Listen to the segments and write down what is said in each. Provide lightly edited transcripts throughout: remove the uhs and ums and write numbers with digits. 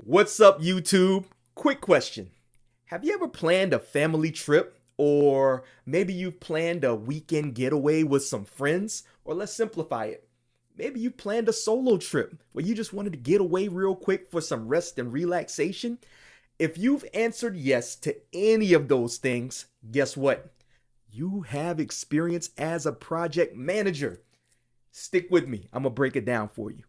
What's up, YouTube? Quick question. Have you ever planned a family trip? Or maybe you've planned a weekend getaway with some friends? Or let's simplify it. Maybe you planned a solo trip where you just wanted to get away real quick for some rest and relaxation. If you've answered yes to any of those things, guess what? You have experience as a project manager. Stick with me. I'm going to break it down for you.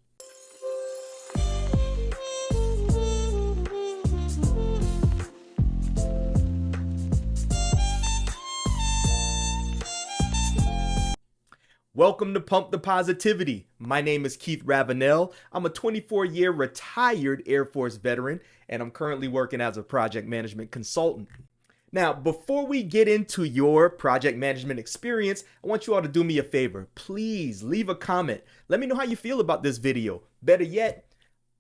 Welcome to Pump the Positivity. My name is Keith Ravenel. I'm a 24-year retired Air Force veteran, and I'm currently working as a project management consultant. Now, before we get into your project management experience, I want you all to do me a favor. Please leave a comment. Let me know how you feel about this video. Better yet,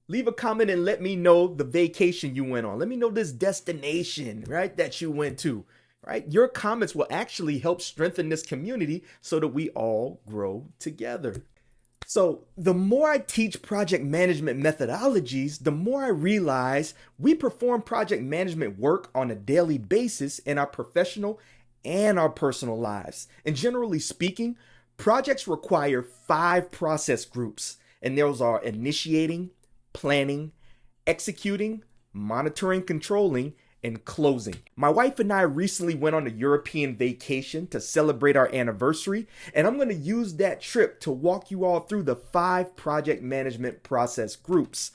leave a comment and let me know the vacation you went on. Let me know this destination, right, that you went to. Right? Your comments will actually help strengthen this community so that we all grow together. So the more I teach project management methodologies, the more I realize we perform project management work on a daily basis in our professional and our personal lives. And generally speaking, projects require 5 process groups, and those are initiating, planning, executing, monitoring, controlling, and closing. My wife and I recently went on a European vacation to celebrate our anniversary, and I'm going to use that trip to walk you all through the 5 project management process groups.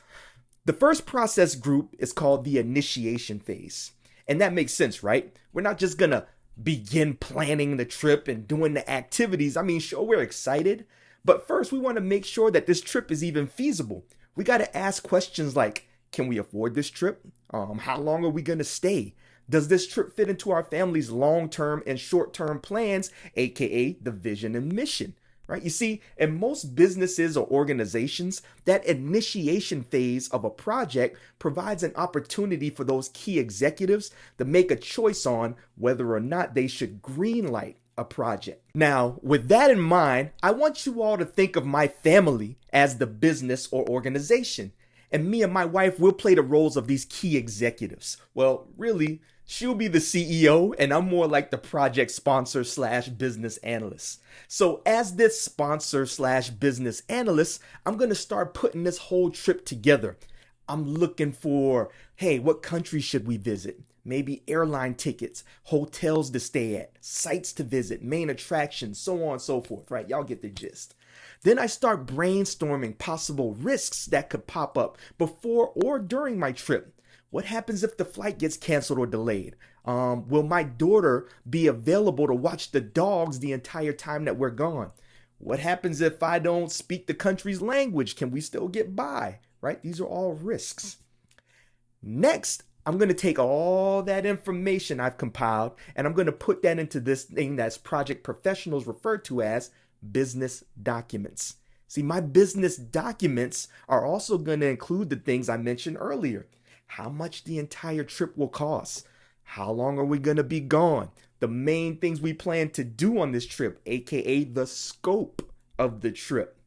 The first process group is called the initiation phase. And that makes sense, right? We're not just going to begin planning the trip and doing the activities. I mean, sure, we're excited, but first we want to make sure that this trip is even feasible. We got to ask questions like, can we afford this trip? How long are we going to stay? Does this trip fit into our family's long-term and short-term plans, aka the vision and mission, right? You see, in most businesses or organizations, that initiation phase of a project provides an opportunity for those key executives to make a choice on whether or not they should greenlight a project. Now, with that in mind, I want you all to think of my family as the business or organization. And me and my wife will play the roles of these key executives. Well, really, she'll be the CEO and I'm more like the project sponsor / business analyst. So as this sponsor / business analyst, I'm going to start putting this whole trip together. I'm looking for, hey, what country should we visit? Maybe airline tickets, hotels to stay at, sites to visit, main attractions, so on and so forth, right? Y'all get the gist. Then I start brainstorming possible risks that could pop up before or during my trip. What happens if the flight gets canceled or delayed? Will my daughter be available to watch the dogs the entire time that we're gone? What happens if I don't speak the country's language? Can we still get by? Right? These are all risks. Next, I'm going to take all that information I've compiled and I'm going to put that into this thing that's project professionals refer to as business documents. See, my business documents are also going to include the things I mentioned earlier. How much the entire trip will cost. How long are we going to be gone? The main things we plan to do on this trip, aka the scope of the trip.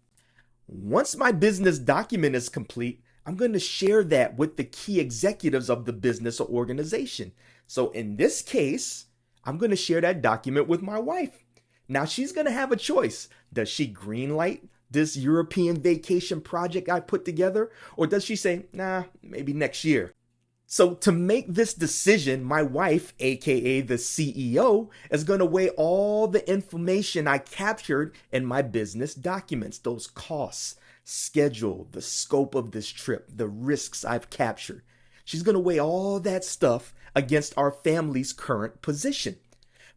Once my business document is complete, I'm going to share that with the key executives of the business or organization. So in this case, I'm going to share that document with my wife. Now she's going to have a choice. Does she greenlight this European vacation project I put together? Or does she say, nah, maybe next year? So to make this decision, my wife, aka the CEO, is going to weigh all the information I captured in my business documents, those costs, schedule, the scope of this trip, the risks I've captured. She's going to weigh all that stuff against our family's current position.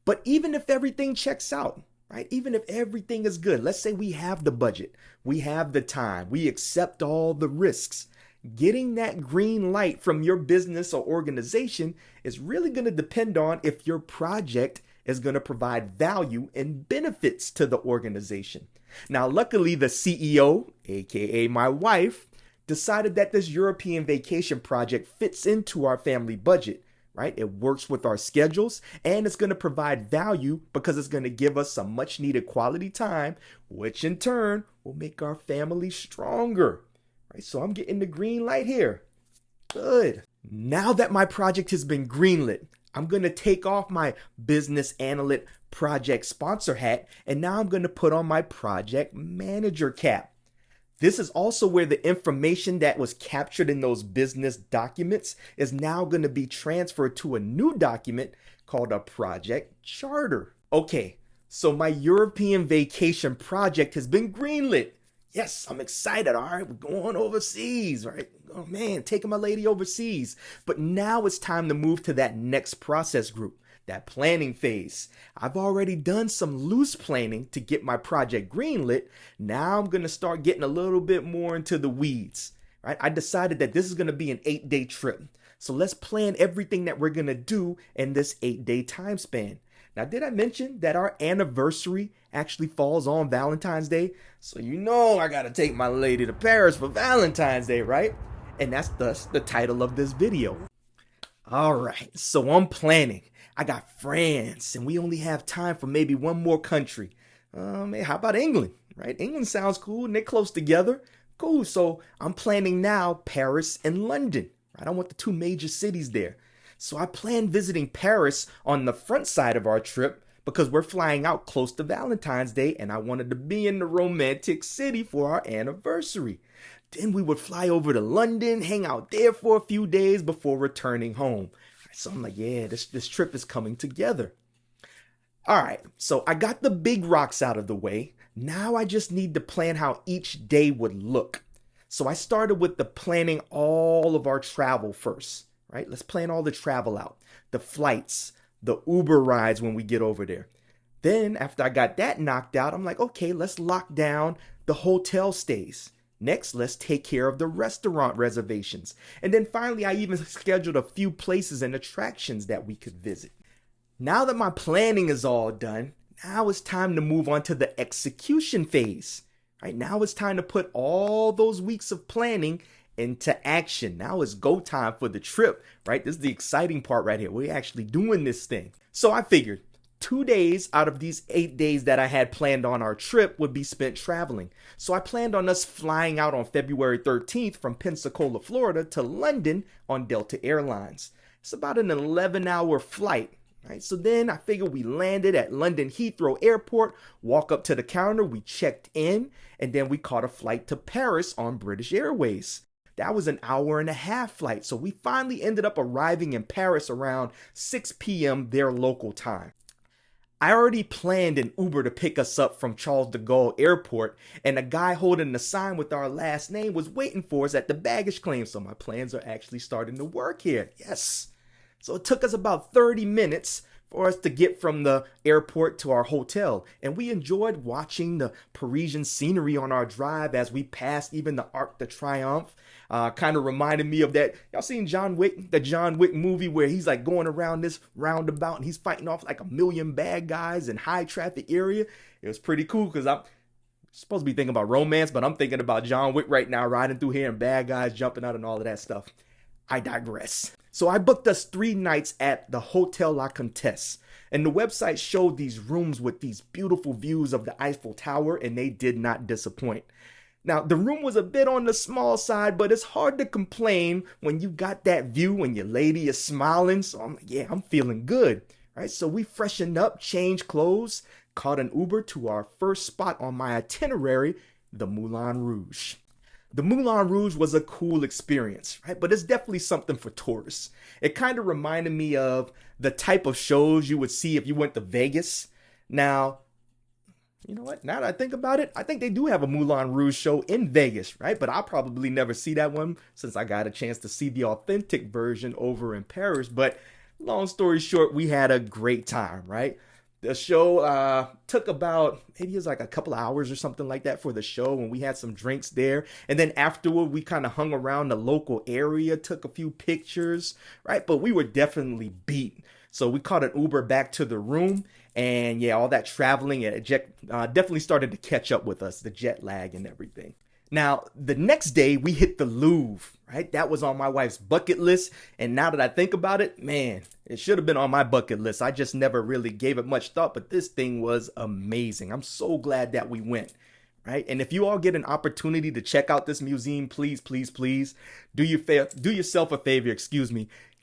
But even if everything checks out, right? Even if everything is good, let's say we have the budget, we have the time, we accept all the risks. Getting that green light from your business or organization is really going to depend on if your project is going to provide value and benefits to the organization. Now, luckily, the CEO, aka my wife, decided that this European vacation project fits into our family budget. Right? It works with our schedules and it's going to provide value because it's going to give us some much needed quality time, which in turn will make our family stronger. Right? So I'm getting the green light here. Good. Now that my project has been greenlit, I'm going to take off my business analyst project sponsor hat, and now I'm going to put on my project manager cap. This is also where the information that was captured in those business documents is now going to be transferred to a new document called a project charter. Okay, so my European vacation project has been greenlit. Yes, I'm excited. All right, we're going overseas, right? Oh man, taking my lady overseas. But now it's time to move to that next process group, that planning phase. I've already done some loose planning to get my project greenlit. Now I'm going to start getting a little bit more into the weeds, right? I decided that this is going to be an 8-day trip. So let's plan everything that we're going to do in this 8-day time span. Now, did I mention that our anniversary actually falls on Valentine's Day? So you know I got to take my lady to Paris for Valentine's Day, right? And that's thus the title of this video. All right, so I'm planning. I got France, and we only have time for maybe one more country. Hey, how about England, right? England sounds cool, and they're close together. Cool, so I'm planning now Paris and London, right? I want the two major cities there. So I plan visiting Paris on the front side of our trip because we're flying out close to Valentine's Day, and I wanted to be in the romantic city for our anniversary. Then we would fly over to London, hang out there for a few days before returning home. So I'm like, yeah, this trip is coming together. All right, so I got the big rocks out of the way. Now I just need to plan how each day would look. So I started with the planning all of our travel first. Right? Let's plan all the travel out, the flights, the Uber rides when we get over there. Then after I got that knocked out, I'm like, okay, let's lock down the hotel stays. Next, let's take care of the restaurant reservations. And then finally, I even scheduled a few places and attractions that we could visit. Now that my planning is all done, now it's time to move on to the execution phase. Right? Now it's time to put all those weeks of planning into action. Now it's go time for the trip, right? This is the exciting part right here. We're actually doing this thing. So I figured 2 days out of these 8 days that I had planned on our trip would be spent traveling. So I planned on us flying out on February 13th from Pensacola, Florida to London on Delta Airlines. It's about an 11-hour flight. Right, so then I figured we landed at London Heathrow Airport, walk up to the counter, we checked in, and then we caught a flight to Paris on British Airways. That was an 1.5-hour flight, so we finally ended up arriving in Paris around 6 p.m. their local time. I already planned an Uber to pick us up from Charles de Gaulle Airport, and a guy holding the sign with our last name was waiting for us at the baggage claim, so my plans are actually starting to work here. Yes. So it took us about 30 minutes for us to get from the airport to our hotel. And we enjoyed watching the Parisian scenery on our drive as we passed even the Arc de Triomphe. Kind of reminded me of that. Y'all seen John Wick, the John Wick movie where he's like going around this roundabout and he's fighting off like 1 million bad guys in high traffic area. It was pretty cool because I'm supposed to be thinking about romance, but I'm thinking about John Wick right now, riding through here and bad guys jumping out and all of that stuff. I digress. So I booked us 3 nights at the Hotel La Comtesse, and the website showed these rooms with these beautiful views of the Eiffel Tower, and they did not disappoint. Now, the room was a bit on the small side, but it's hard to complain when you got that view and your lady is smiling. So I'm like, yeah, I'm feeling good, right? So we freshened up, changed clothes, caught an Uber to our first spot on my itinerary, the Moulin Rouge. The Moulin Rouge was a cool experience, right? But it's definitely something for tourists. It kind of reminded me of the type of shows you would see if you went to Vegas. Now, you know what? Now that I think about it, I think they do have a Moulin Rouge show in Vegas, right? But I'll probably never see that one since I got a chance to see the authentic version over in Paris. But long story short, we had a great time, right? The show took about, maybe it was like a couple hours or something like that for the show, and we had some drinks there. And then afterward, we kind of hung around the local area, took a few pictures, right? But we were definitely beat. So we caught an Uber back to the room, and yeah, all that traveling, it definitely started to catch up with us, the jet lag and everything. Now, the next day, we hit the Louvre, right? That was on my wife's bucket list. And now that I think about it, man, it should have been on my bucket list. I just never really gave it much thought, but this thing was amazing. I'm so glad that we went. right? And if you all get an opportunity to check out this museum, please, please, please do yourself a favor,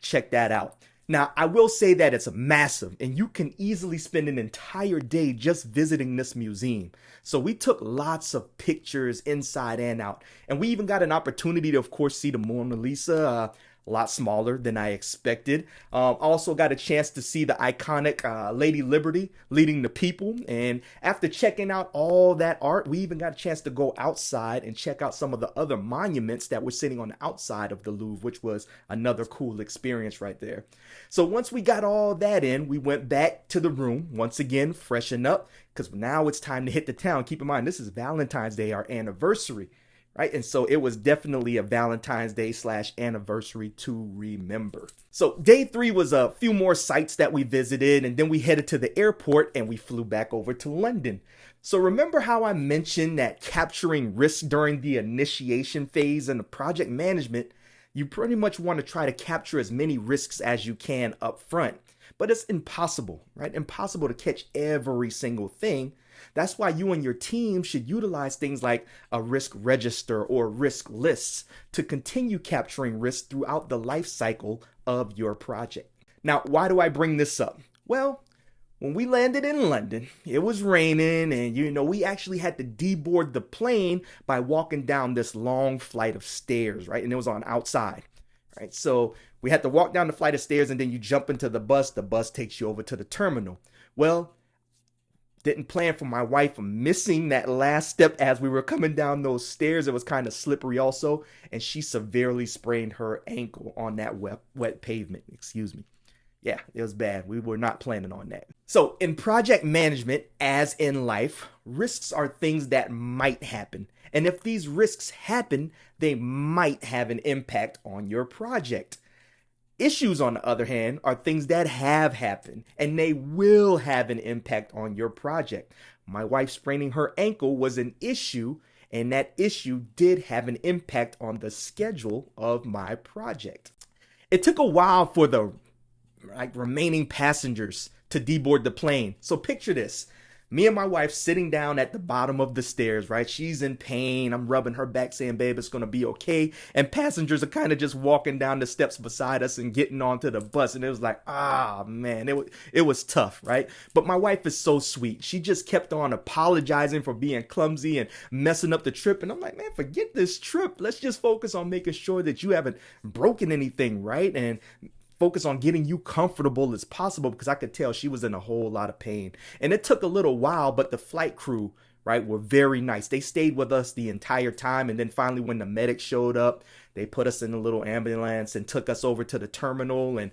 check that out. Now, I will say that it's massive and you can easily spend an entire day just visiting this museum. So we took lots of pictures inside and out. And we even got an opportunity to, of course, see the Mona Lisa, a lot smaller than I expected. Also got a chance to see the iconic Lady Liberty leading the people. And after checking out all that art, we even got a chance to go outside and check out some of the other monuments that were sitting on the outside of the Louvre, which was another cool experience right there. So once we got all that in, we went back to the room, once again, freshen up, because now it's time to hit the town. Keep in mind, this is Valentine's Day, our anniversary. Right? And so it was definitely a Valentine's Day / anniversary to remember. So day 3 was a few more sites that we visited, and then we headed to the airport and we flew back over to London. So remember how I mentioned that capturing risk during the initiation phase in the project management, you pretty much want to try to capture as many risks as you can up front. But it's impossible, right? Impossible to catch every single thing. That's why you and your team should utilize things like a risk register or risk lists to continue capturing risk throughout the life cycle of your project. Now, why do I bring this up? Well, when we landed in London, it was raining and, we actually had to deboard the plane by walking down this long flight of stairs, right? And it was on outside, right? So we had to walk down the flight of stairs and then you jump into the bus. The bus takes you over to the terminal. Well, didn't plan for my wife missing that last step as we were coming down those stairs. It was kind of slippery also, and she severely sprained her ankle on that wet pavement. Yeah, it was bad. We were not planning on that. So in project management, as in life, risks are things that might happen. And if these risks happen, they might have an impact on your project. Issues, on the other hand, are things that have happened and they will have an impact on your project. My wife spraining her ankle was an issue, and that issue did have an impact on the schedule of my project. It took a while for the remaining passengers to deboard the plane. So picture this. Me and my wife sitting down at the bottom of the stairs, right? She's in pain. I'm rubbing her back saying, babe, it's going to be okay. And passengers are kind of just walking down the steps beside us and getting onto the bus. And it was like, man, it was tough, right? But my wife is so sweet. She just kept on apologizing for being clumsy and messing up the trip. And I'm like, man, forget this trip. Let's just focus on making sure that you haven't broken anything, right? And focus on getting you comfortable as possible, because I could tell she was in a whole lot of pain. And it took a little while, but the flight crew, right, were very nice. They stayed with us the entire time. And then finally, when the medic showed up, they put us in a little ambulance and took us over to the terminal and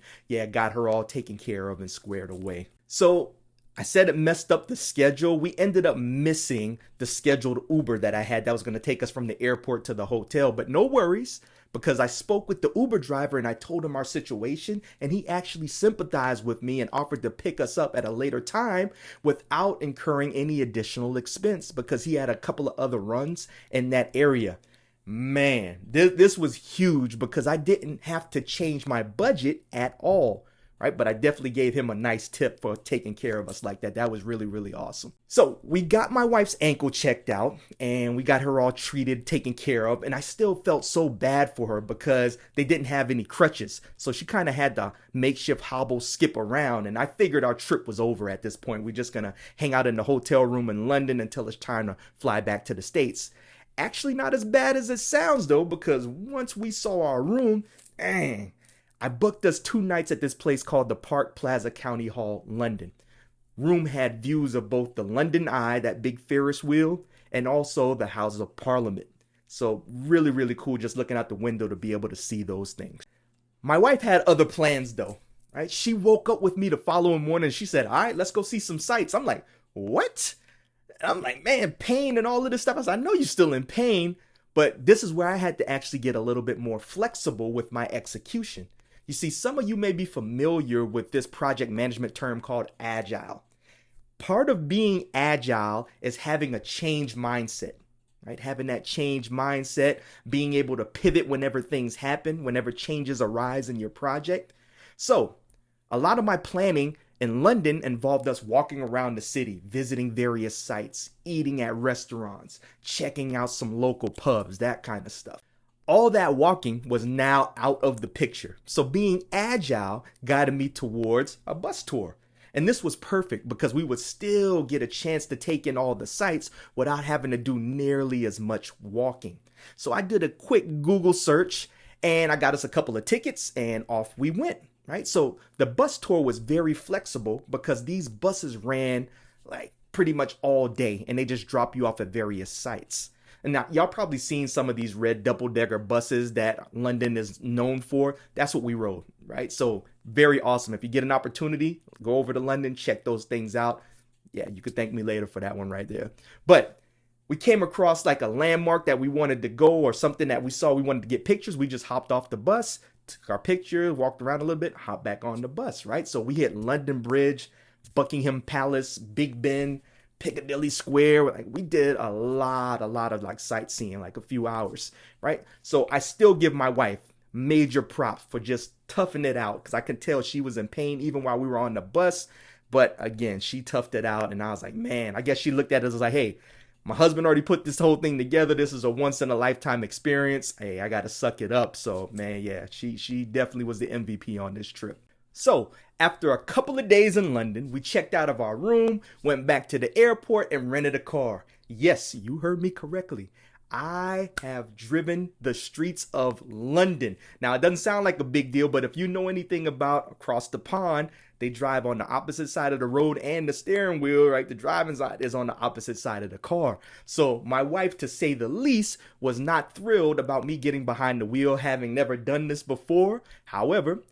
got her all taken care of and squared away. So I said it messed up the schedule. We ended up missing the scheduled Uber that I had that was going to take us from the airport to the hotel, but no worries, because I spoke with the Uber driver and I told him our situation, and he actually sympathized with me and offered to pick us up at a later time without incurring any additional expense, because he had a couple of other runs in that area. Man, this was huge because I didn't have to change my budget at all. Right, but I definitely gave him a nice tip for taking care of us like that. That was really, really awesome. So we got my wife's ankle checked out and we got her all treated, taken care of. And I still felt so bad for her because they didn't have any crutches. So she kind of had to makeshift hobble, skip around. And I figured our trip was over at this point. We're just going to hang out in the hotel room in London until it's time to fly back to the States. Actually, not as bad as it sounds, though, because once we saw our room, dang, I booked us 2 nights at this place called the Park Plaza County Hall, London. Room had views of both the London Eye, that big Ferris wheel, and also the Houses of Parliament. So really, really cool just looking out the window to be able to see those things. My wife had other plans though, right? She woke up with me the following morning and she said, all right, let's go see some sights. I'm like, what? And I'm like, man, pain and all of this stuff. I said, I know you're still in pain, but this is where I had to actually get a little bit more flexible with my execution. You see, some of you may be familiar with this project management term called agile. Part of being agile is having a change mindset, right? Having that change mindset, being able to pivot whenever things happen, whenever changes arise in your project. So a lot of my planning In London involved us walking around the city, visiting various sites, eating at restaurants, checking out some local pubs, that kind of stuff. All that walking was now out of the picture. So being agile guided me towards a bus tour. And this was perfect because we would still get a chance to take in all the sights without having to do nearly as much walking. So I did a quick Google search and I got us a couple of tickets and off we went, right? So the bus tour was very flexible because these buses ran like pretty much all day and they just drop you off at various sites. And now y'all probably seen some of these red double-decker buses that London is known for. That's what we rode, right? So very awesome. If you get an opportunity, go over to London, check those things out. Yeah, you could thank me later for that one right there. But we came across like a landmark that we wanted to go or something that we saw we wanted to get pictures. We just hopped off the bus, took our picture, walked around a little bit, hopped back on the bus, right? So we hit London Bridge, Buckingham Palace, Big Ben, Piccadilly Square. Like we did a lot of like sightseeing, like a few hours, right? So I still give my wife major props for just toughing it out because I can tell she was in pain even while we were on the bus. But again, she toughed it out and I was like, man, I guess she looked at us as like, hey, my husband already put this whole thing together. This is a once in a lifetime experience. Hey, I got to suck it up. So man, yeah, she definitely was the MVP on this trip. So after a couple of days in London, we checked out of our room, went back to the airport and rented a car. Yes, you heard me correctly. I have driven the streets of London. Now, it doesn't sound like a big deal, but if you know anything about across the pond, they drive on the opposite side of the road and the steering wheel, right? The driving side is on the opposite side of the car. So my wife, to say the least, was not thrilled about me getting behind the wheel, having never done this before. However,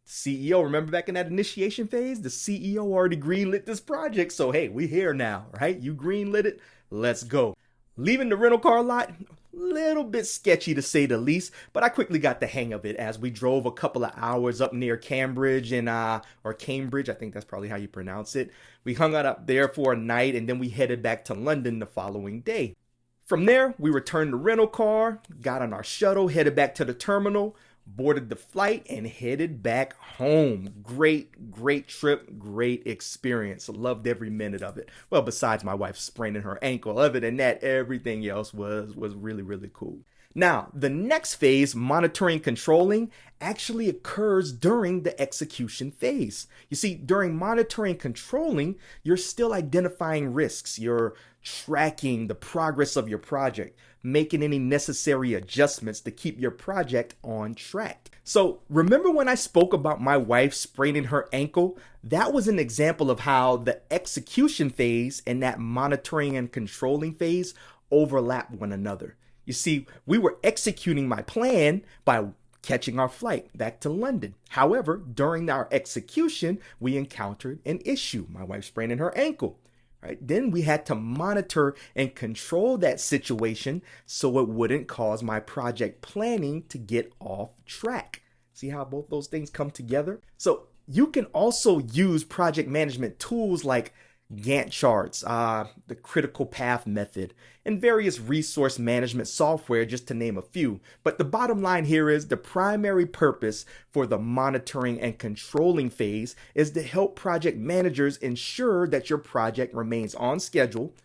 CEO, remember back in that initiation phase, the CEO already greenlit this project. So, hey, we here now, right? You greenlit it. Let's go. Leaving the rental car lot, little bit sketchy to say the least, but I quickly got the hang of it as we drove a couple of hours up near Cambridge or Cambridge, I think that's probably how you pronounce it. We hung out up there for a night and then we headed back to London the following day. From there, we returned the rental car, got on our shuttle, headed back to the terminal, boarded the flight and headed back home. Great trip, great experience. Loved every minute of it. Well, besides my wife spraining her ankle. Other than that, everything else was really cool. Now, the next phase, monitoring, controlling, actually occurs during the execution phase. You see, during monitoring, controlling, you're still identifying risks. You're tracking the progress of your project, making any necessary adjustments to keep your project on track. So remember when I spoke about my wife spraining her ankle? That was an example of how the execution phase and that monitoring and controlling phase overlap one another. You see, we were executing my plan by catching our flight back to London. However, during our execution, we encountered an issue. My wife spraining her ankle. Right? Then we had to monitor and control that situation so it wouldn't cause my project planning to get off track. See how both those things come together? So you can also use project management tools like Gantt charts, the critical path method, and various resource management software, just to name a few. But the bottom line here is the primary purpose for the monitoring and controlling phase is to help project managers ensure that your project remains on schedule,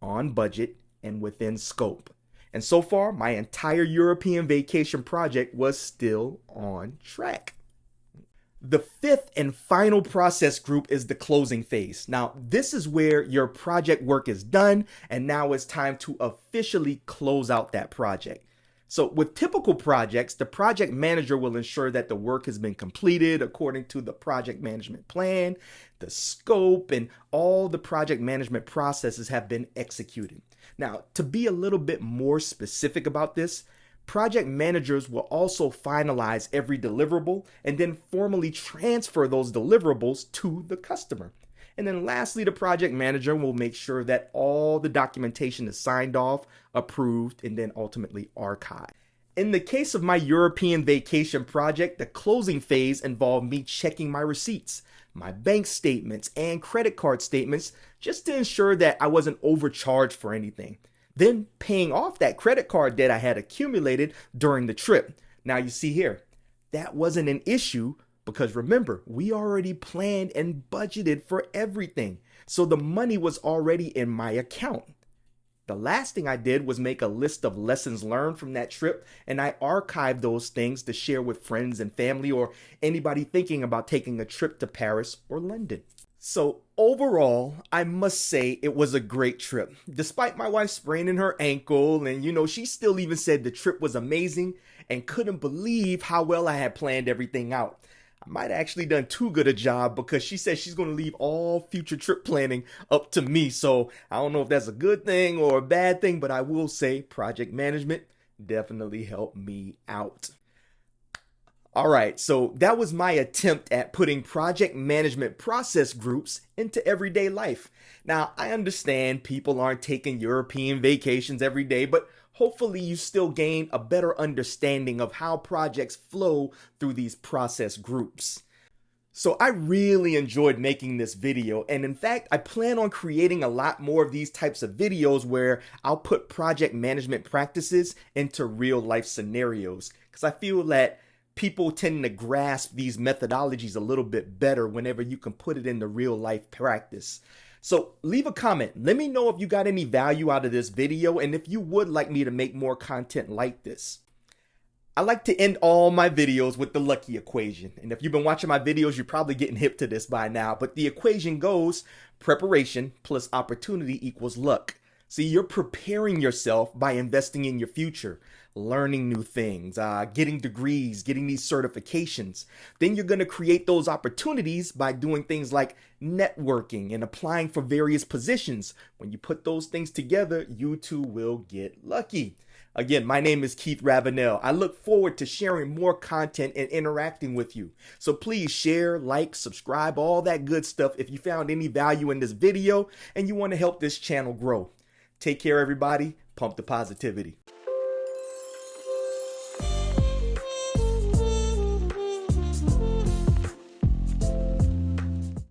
on budget, and within scope. And so far, my entire European vacation project was still on track. The fifth and final process group is the closing phase. Now, this is where your project work is done, and now it's time to officially close out that project. So with typical projects, the project manager will ensure that the work has been completed according to the project management plan, the scope, and all the project management processes have been executed. Now, to be a little bit more specific about this, project managers will also finalize every deliverable and then formally transfer those deliverables to the customer. And then lastly, the project manager will make sure that all the documentation is signed off, approved, and then ultimately archived. In the case of my European vacation project, the closing phase involved me checking my receipts, my bank statements, and credit card statements just to ensure that I wasn't overcharged for anything. Then paying off that credit card debt I had accumulated during the trip. Now you see here, that wasn't an issue Because remember, we already planned and budgeted for everything. So the money was already in my account. The last thing I did was make a list of lessons learned from that trip, and I archived those things to share with friends and family or anybody thinking about taking a trip to Paris or London. So overall, I must say it was a great trip. Despite my wife spraining her ankle, and she still even said the trip was amazing and couldn't believe how well I had planned everything out. I might have actually done too good a job because she said she's going to leave all future trip planning up to me. So I don't know if that's a good thing or a bad thing, but I will say project management definitely helped me out. All right, so that was my attempt at putting project management process groups into everyday life. Now, I understand people aren't taking European vacations every day, but hopefully you still gain a better understanding of how projects flow through these process groups. So I really enjoyed making this video, and in fact, I plan on creating a lot more of these types of videos where I'll put project management practices into real life scenarios, because I feel that people tend to grasp these methodologies a little bit better whenever you can put it into real life practice. So leave a comment. Let me know if you got any value out of this video and if you would like me to make more content like this. I like to end all my videos with the lucky equation. And if you've been watching my videos, you're probably getting hip to this by now. But the equation goes preparation plus opportunity equals luck. See, you're preparing yourself by investing in your future, learning new things, getting degrees, getting these certifications. Then you're going to create those opportunities by doing things like networking and applying for various positions. When you put those things together, you too will get lucky. Again, my name is Keith Ravenel. I look forward to sharing more content and interacting with you. So please share, like, subscribe, all that good stuff if you found any value in this video and you want to help this channel grow. Take care, everybody. Pump the positivity.